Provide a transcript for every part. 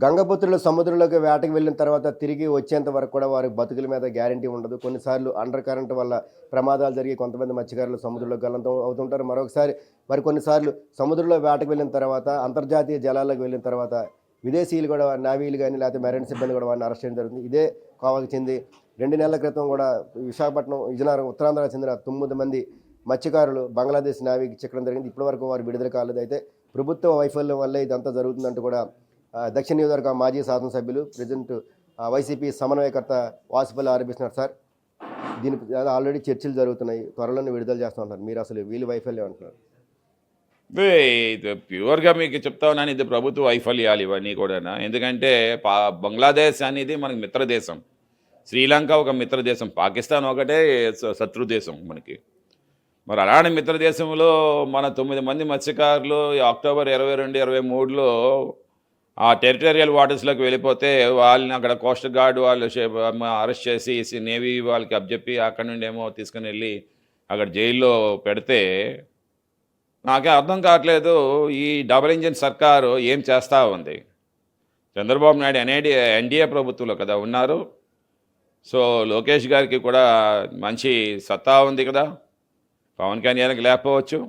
గంగపుత్రులు సముద్రంలోకి వేటకి వెళ్ళిన తర్వాత తిరిగి వచ్చేంత వరకు కూడా వారి బతుకుల మీద గ్యారంటీ ఉండదు. కొన్నిసార్లు అండర్ కరెంట్ వల్ల ప్రమాదాలు జరిగి కొంతమంది మత్స్యకారులు సముద్రంలోకి గల్లంతం అవుతుంటారు. మరి కొన్నిసార్లు సముద్రంలో వేటకు వెళ్ళిన తర్వాత అంతర్జాతీయ జలాల్లోకి వెళ్ళిన తర్వాత విదేశీయులు కూడా నేవీలు కానీ లేకపోతే మెరైన్ సిబ్బంది కూడా వారిని అరెస్ట్ చేయడం జరుగుతుంది. ఇదే కోవకు చెంది 2 నెలల క్రితం కూడా విశాఖపట్నం, విజయనగరం, ఉత్తరాంధ్రకు చెందిన 9 మంది మత్స్యకారులు బంగ్లాదేశ్ నేవీకి చిక్కడం జరిగింది. ఇప్పటివరకు వారు విడుదల కాలేదు. అయితే ప్రభుత్వ వైఫల్యం వల్లే ఇదంతా జరుగుతుందంటూ కూడా దక్షిణ నియోజకవర్గ మాజీ శాసనసభ్యులు ప్రెసిడెంట్ వైసీపీ సమన్వయకర్త వాసుపల్లి ఆరోపిస్తున్నారు. సార్, దీని ఆల్రెడీ చర్చలు జరుగుతున్నాయి, త్వరలోనే విడుదల చేస్తూ ఉంటారు. మీరు అసలు వీళ్ళు వైఫల్యం అంటున్నారు. ఇది ప్యూర్గా మీకు చెప్తా ఉన్నాను, ఇది ప్రభుత్వ వైఫల్యాలు ఇవన్నీ కూడా. ఎందుకంటే బంగ్లాదేశ్ అనేది మనకి మిత్రదేశం, శ్రీలంక ఒక మిత్రదేశం, పాకిస్తాన్ ఒకటే శత్రు దేశం మనకి. మరి అలాంటి మిత్రదేశంలో మన 9 మంది మత్స్యకారులు అక్టోబర్ 22, 23లో ఆ టెరిటోరియల్ వాటర్స్లోకి వెళ్ళిపోతే వాళ్ళని అక్కడ కోస్ట్ గార్డ్ వాళ్ళు అరెస్ట్ చేసి నేవీ వాళ్ళకి అప్పచెప్పి అక్కడ నుండి ఏమో తీసుకుని వెళ్ళి అక్కడ జైల్లో పెడితే నాకే అర్థం కావట్లేదు. ఈ డబుల్ ఇంజిన్ సర్కారు ఏం చేస్తూ ఉంది? చంద్రబాబు నాయుడు ఎన్డీఏ ప్రభుత్వంలో కదా ఉన్నారు. సో లోకేష్ గారికి కూడా మంచి సత్తా ఉంది కదా, పవన్ కళ్యాణ్కి లేకపోవచ్చు.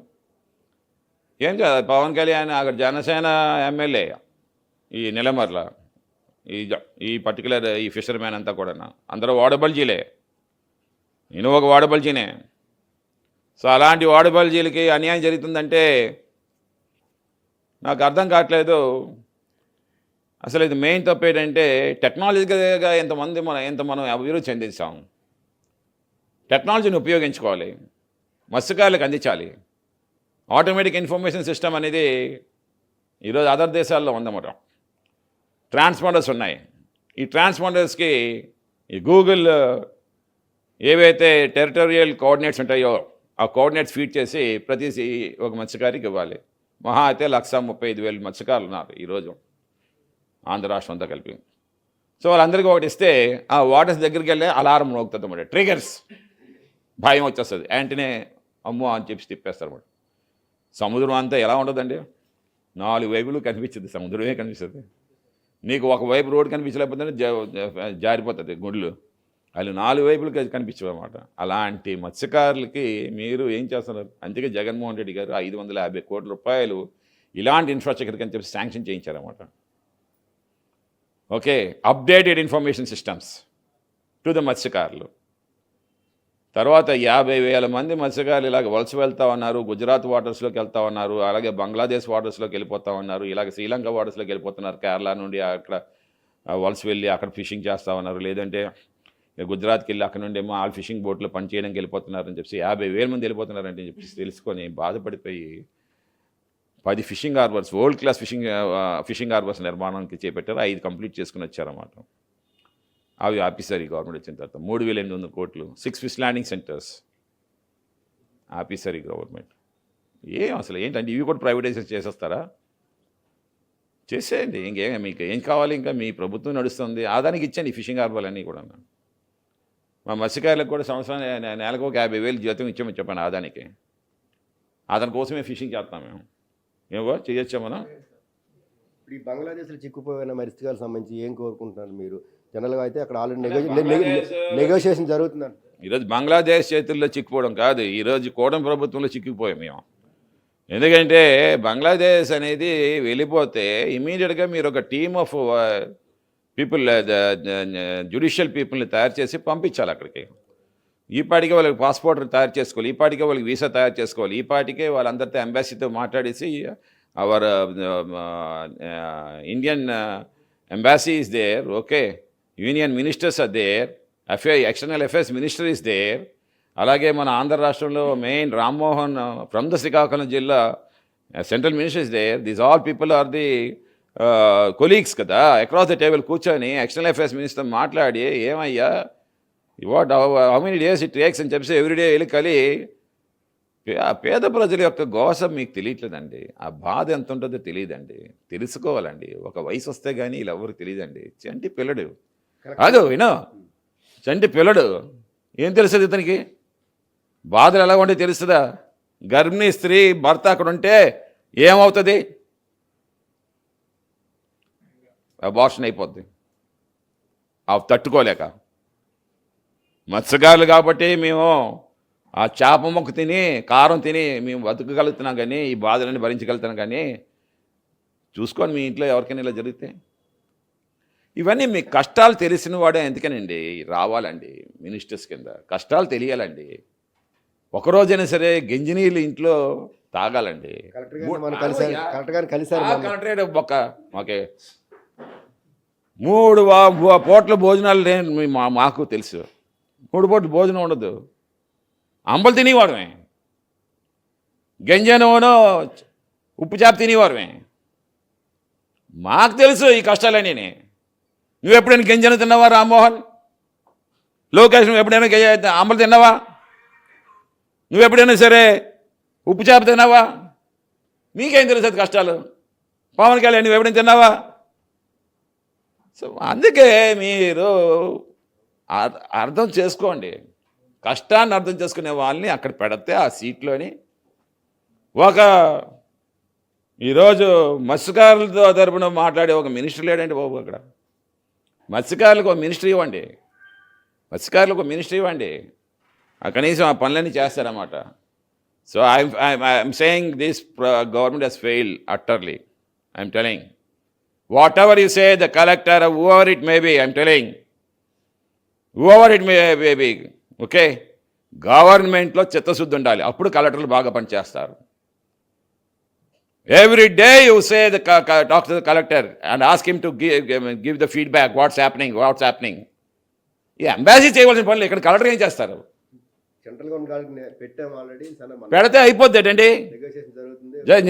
ఏం కాదు, పవన్ కళ్యాణ్ అక్కడ జనసేన ఎమ్మెల్యే ఈ నిలమర్ల, ఈ పర్టికులర్ ఈ ఫిషర్మ్యాన్ అంతా కూడా అందరూ వాడబల్జీలే, నేను ఒక వాడబల్జీనే. సో అలాంటి వాడబల్జీలకి అన్యాయం జరుగుతుందంటే నాకు అర్థం కావట్లేదు. అసలు ఇది మెయిన్ తప్పు ఏంటంటే టెక్నాలజీగా ఎంత మనం అభివృద్ధి చెందించాం. టెక్నాలజీని ఉపయోగించుకోవాలి, మత్స్యకారులకు అందించాలి. ఆటోమేటిక్ ఇన్ఫర్మేషన్ సిస్టమ్ అనేది ఈరోజు అదర్ దేశాల్లో ఉందన్నమాట. ట్రాన్స్పాండర్స్ ఉన్నాయి. ఈ ట్రాన్స్పాండర్స్కి ఈ గూగుల్ ఏవైతే టెరిటోరియల్ కోఆర్డినేట్స్ ఉంటాయో ఆ కోఆర్డినేట్స్ ఫీడ్ చేసి ప్రతి ఒక మత్స్యకారికి ఇవ్వాలి. మహా అయితే 135,000 మత్స్యకారులు ఉన్నారు ఈరోజు ఆంధ్ర రాష్ట్రం అంతా కలిపి. సో వాళ్ళందరికీ ఒకటి ఇస్తే ఆ వాటర్స్ దగ్గరికి వెళ్ళే అలారం మోగుతుంది అన్నమాట. ట్రిగర్స్, భయం వచ్చేస్తుంది, వెంటనే అమ్మో అని చెప్పి తిప్పేస్తారు అన్నమాట. సముద్రం అంతా ఎలా ఉండదండి, 4 వైపులు కనిపించింది, సముద్రమే కనిపిస్తుంది. నీకు ఒకవైపు రోడ్డు కనిపించలేకపోతే జారిపోతుంది గుండ్లు, వాళ్ళు 4 వైపులు కనిపించవు అన్నమాట. అలాంటి మత్స్యకారులకి మీరు ఏం చేస్తున్నారు? అందుకే జగన్మోహన్ రెడ్డి గారు 550 కోట్ల రూపాయలు ఇలాంటి ఇన్ఫ్రాస్ట్రక్చర్కి అని చెప్పి శాంక్షన్ చేయించారన్నమాట. Okay, updated information systems to the మత్స్యకారులు. తర్వాత 50,000 మంది మత్స్యకారులు ఇలాగ వలస వెళ్తూ ఉన్నారు, గుజరాత్ వాటర్స్లోకి వెళ్తూ ఉన్నారు, అలాగే బంగ్లాదేశ్ వాటర్స్లోకి వెళ్ళిపోతూ ఉన్నారు, ఇలాగ శ్రీలంక వాటర్స్లోకి వెళ్ళిపోతున్నారు. కేరళ నుండి అక్కడ వలస వెళ్ళి అక్కడ ఫిషింగ్ చేస్తూ ఉన్నారు, లేదంటే గుజరాత్కి వెళ్ళి అక్కడ నుండి ఏమో ఆ ఫిషింగ్ బోట్లో పనిచేయడానికి వెళ్ళిపోతున్నారని చెప్పి 50,000 మంది వెళ్ళిపోతున్నారని చెప్పి తెలుసుకొని బాధపడిపోయి 10 fishing harbours, world class fishing harbours నిర్మాణానికి చేపట్టారు. 5 కంప్లీట్ చేసుకుని వచ్చారన్నమాట. అవి ఆపేశారు ఈ గవర్నమెంట్ వచ్చిన తర్వాత. 3,800 కోట్లు, 6 ఫిష్ ల్యాండింగ్ సెంటర్స్ ఆపేశారు ఈ గవర్నమెంట్. అసలు ఏంటంటే ఇవి కూడా ప్రైవేటైజేషన్ చేసేస్తారా? చేసేయండి, మీకు ఏం కావాలి? ఇంకా మీ ప్రభుత్వం నడుస్తుంది, ఆదానికి ఇచ్చండి ఈ ఫిషింగ్ హార్బర్లు అన్నీ కూడా. మా మత్స్యకారులకు కూడా సంవత్సరం నెలకు ఒక 50,000 జీతం ఇచ్చామని చెప్పాను ఆదానికి. అతని కోసమే ఫిషింగ్ చేస్తాం మేము. ఏమో చేయొచ్చా మనం? ఇప్పుడు ఈ బంగ్లాదేశ్లో చిక్కుపోయిన మత్స్యకారులకు సంబంధించి ఏం కోరుకుంటున్నారు మీరు? జనరల్గా అయితే అక్కడ ఆల్రెడీ నెగోషియేషన్ జరుగుతుందండి. ఈరోజు బంగ్లాదేశ్ చేతుల్లో చిక్కుపోవడం కాదు, ఈరోజు కూటమి ప్రభుత్వంలో చిక్కుపోయాం మేము. ఎందుకంటే బంగ్లాదేశ్ అనేది వెళ్ళిపోతే ఇమీడియట్గా మీరు ఒక టీమ్ ఆఫ్ పీపుల్, జ్యుడిషియల్ పీపుల్ని తయారు చేసి పంపించాలి అక్కడికి. ఈ పాటికే వాళ్ళకి పాస్పోర్ట్ తయారు చేసుకోవాలి, ఈ పాటికే వాళ్ళకి వీసా తయారు చేసుకోవాలి, ఈ పాటికే వాళ్ళందరితో ఎంబాసీతో మాట్లాడేసి our Indian embassy is there, okay, union ministers are there, external affairs minister is there. అలాగే మన ఆంధ్ర రాష్ట్రంలో main Rammohan from the Srikakulam జిల్లా central minister is there. These all people are the colleagues కదా. అక్రాస్ ద టేబుల్ కూర్చొని external affairs minister మాట్లాడి ఏమయ్యా how many days it takes అని చెప్పి ఎవ్రీడే వెళ్ళి పేద ప్రజల యొక్క గోసం మీకు తెలియట్లేదండి. ఆ బాధ ఎంత ఉంటుందో తెలియదండి, తెలుసుకోవాలండి. ఒక వయసు వస్తే కానీ వీళ్ళు ఎవరు తెలియదండి. చంటి పిల్లడు కాదు, వినో, చంటి పిల్లడు ఏం తెలుస్తుంది ఇతనికి? బాధలు ఎలా ఉంటే తెలుస్తుందా? గర్భిణీ స్త్రీ భర్త అక్కడ ఉంటే ఏమవుతుంది? అబార్షన్ అయిపోద్ది అవి తట్టుకోలేక. మత్స్యకారులు కాబట్టి మేము ఆ చేప మొక్క తిని కారం తిని మేము బతుకగలుగుతున్నాం, కానీ ఈ బాధలన్నీ భరించగలుగుతున్నాం. కానీ చూసుకోండి మీ ఇంట్లో ఎవరికైనా ఇలా జరిగితే. ఇవన్నీ మీ కష్టాలు తెలిసిన వాడే ఎందుకనండి రావాలండి మినిస్టర్స్ కింద. కష్టాలు తెలియాలండి. ఒకరోజైనా సరే గంజినీళ్ళు ఇంట్లో తాగాలండి. కలెక్టరేట్ బొక్క ఓకే 3 పూట్ల భోజనాలు మాకు తెలుసు. 3 పూట్ల భోజనం ఉండదు. అంబలు తినేవాడమే, గంజనోనో ఉప్పు చేప తినేవాడమే. మాకు తెలుసు ఈ కష్టాలన్నీ. నువ్వు ఎప్పుడైనా గంజన తిన్నావా రామ్మోహన్? లోకేష్ నువ్వు ఎప్పుడైనా అంబలు తిన్నావా? నువ్వు ఎప్పుడైనా సరే ఉప్పు చేప తిన్నావా? నీకేం తెలుసు అది కష్టాలు? పవన్ కళ్యాణ్ నువ్వు ఎప్పుడైనా తిన్నావా? సో అందుకే మీరు అర్థం చేసుకోండి. కష్టాన్ని అర్థం చేసుకునే వాళ్ళని అక్కడ పెడితే ఆ సీట్లోని ఈరోజు మత్స్యకారులతో తరపున మాట్లాడే ఒక మినిస్టర్ లేడండి బాబు. అక్కడ మత్స్యకారులకు ఒక మినిస్టర్ ఇవ్వండి, మత్స్యకారులకు ఒక మినిస్టర్ ఇవ్వండి. కనీసం ఆ పనులన్నీ చేస్తారన్నమాట. So I'm saying this government has failed utterly. I'm telling whatever you say, the collector or whoever it may be, I'm telling, whoever it may be, okay, గవర్నమెంట్లో చిత్తశుద్ధి ఉండాలి. అప్పుడు కలెక్టర్లు బాగా పనిచేస్తారు. Every day you say talk to the collector and ask him to give the feedback what's happening. ఈ అంబాసీ చేయవలసిన పనులు ఇక్కడ కలెక్టర్ ఏం చేస్తారు? సెంట్రల్ గవర్నమెంట్ పెట్టాం ఆల్రెడీ, పెడితే అయిపోద్ది ఏంటండి?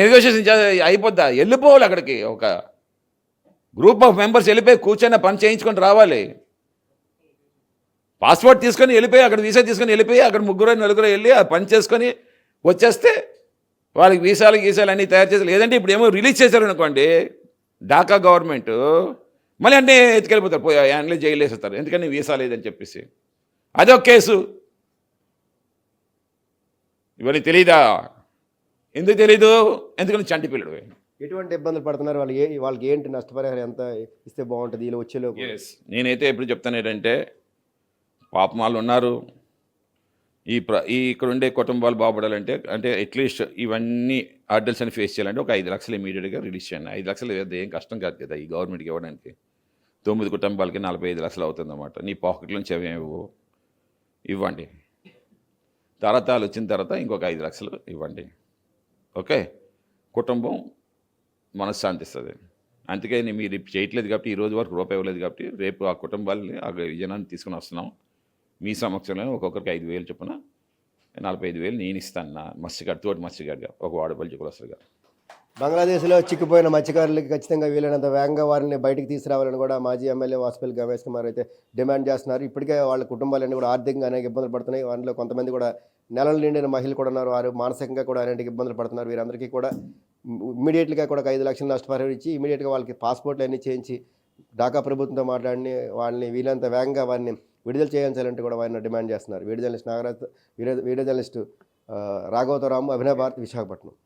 నెగోషియేషన్ అయిపోద్దా? వెళ్ళిపోవాలి అక్కడికి. ఒక గ్రూప్ ఆఫ్ మెంబర్స్ వెళ్ళిపోయి కూర్చొని పని చేయించుకొని రావాలి. పాస్పోర్ట్ తీసుకొని వెళ్ళిపోయి అక్కడ వీసా తీసుకొని వెళ్ళిపోయి అక్కడ 3-4 వెళ్ళి ఆ పని చేసుకొని వచ్చేస్తే వాళ్ళకి వీసాలు అన్నీ తయారు చేసి. లేదంటే ఇప్పుడు ఏమో రిలీజ్ చేశారు అనుకోండి ఢాకా గవర్నమెంట్, మళ్ళీ అన్నీ ఎత్తుకెళ్ళిపోతారు, పోయి అన్నీ జైలు వేసేస్తారు. ఎందుకని వీసా లేదని చెప్పేసి. అదొక కేసు. ఇవన్నీ తెలీదా? ఎందుకు తెలీదు? ఎందుకని చంటి పిల్లడు. ఎటువంటి ఇబ్బందులు పడుతున్నారు వాళ్ళకి ఏంటి నష్టపరిహారం ఎంత ఇస్తే బాగుంటుంది ఇలా వచ్చేలోపు? నేనైతే ఎప్పుడు చెప్తాను ఏంటంటే పాపం వాళ్ళు ఉన్నారు. ఇక్కడ ఉండే కుటుంబాలు బాగుపడాలంటే అంటే అట్లీస్ట్ ఇవన్నీ ఆర్డర్స్ అని ఫేస్ చేయాలంటే ఒక 5 లక్షలు ఇమీడియట్గా రిలీజ్ చేయండి. 5 లక్షలు ఏం కష్టం కాదు కదా ఈ గవర్నమెంట్కి ఇవ్వడానికి. 9 కుటుంబాలకి 45 లక్షలు అవుతుందన్నమాట. నీ పాకెట్లోంచి ఇవ్వండి. తరతాలు వచ్చిన తర్వాత ఇంకొక 5 లక్షలు ఇవ్వండి. ఓకే, కుటుంబం మనశ్శాంతిస్తుంది. అందుకని మీరు చేయట్లేదు కాబట్టి ఈ రోజు వరకు రూపాయి ఇవ్వలేదు కాబట్టి రేపు ఆ కుటుంబాలని ఆ జనాన్ని తీసుకుని వస్తున్నాం. మీ సమక్షంలో ఒక్కొక్కరికి 5,000 చొప్పున 45,000 నేను ఇస్తాను నా మత్స్యకారుగా ఒక వాడపల్లి కులస్తులుగా. బంగ్లాదేశ్లో చిక్కిపోయిన మత్స్యకారులకి ఖచ్చితంగా వీలైనంత వేగంగా వారిని బయటికి తీసుకురావాలని కూడా మాజీ ఎమ్మెల్యే వాసుపల్లి గణేష్ కుమార్ అయితే డిమాండ్ చేస్తున్నారు. ఇప్పటికే వాళ్ళ కుటుంబాలన్నీ కూడా ఆర్థికంగా అనేక ఇబ్బందులు పడుతున్నాయి. వాటిలో కొంతమంది కూడా నెలలు నిండిన మహిళలు కూడా ఉన్నారు. వారు మానసికంగా కూడా అనేక ఇబ్బందులు పడుతున్నారు. వీరందరికీ కూడా ఇమ్మీడియట్గా కూడా 5 లక్షల నష్టపరిహారం ఇచ్చి ఇమీడియట్గా వాళ్ళకి పాస్పోర్ట్లు అన్నీ చేయించి ఢాకా ప్రభుత్వంతో మాట్లాడి వాళ్ళని వీలైనంత వేగంగా వారిని విడుదల చేయించాలంటే కూడా వారిని డిమాండ్ చేస్తున్నారు. Video journalist Nagaraj, video journalist రాఘవతో రాము, అభినవ్ భారత్, విశాఖపట్నం.